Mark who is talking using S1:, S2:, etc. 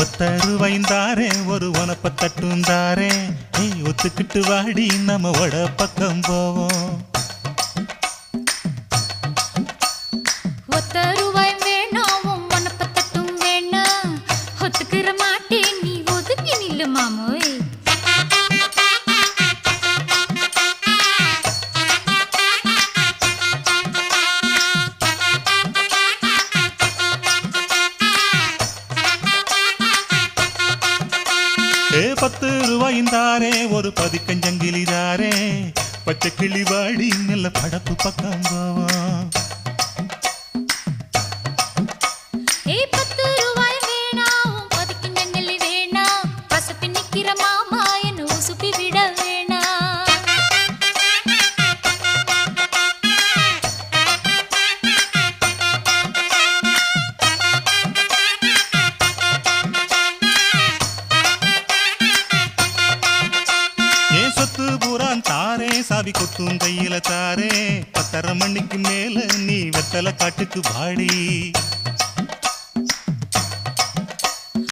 S1: ஒத்தருவைந்தாரே ஒரு உனப்ப தட்டுந்தாரே ஒத்துக்கிட்டு வாடி நம்ம வட பக்கம் போவோம்.
S2: ஒத்தருவாய் வேணாம் உனப்ப தட்டும் வேணாம் ஒத்துக்கிற மாட்டேன் நீ ஒதுங்கி நில்லு மாமோய்.
S1: ₹10 ஒரு பதிக்கஞ்சங்கிலிதாரே பச்சை கிளி வாடி நல்ல படப்பு பக்கம் போவோம்.
S2: ₹10 வேணாம் பதிக்கஞ்சங்கிலி வேணாம் பசப்பி நிக்கிற மாமா என்ன உசுப்பி விட வேணாம்.
S1: சொத்து பூரான் தாரே சாவி கொத்தும் கையில தாரே 10:30 மணிக்கு மேல நீ வெத்தலை காட்டுக்கு வாடி.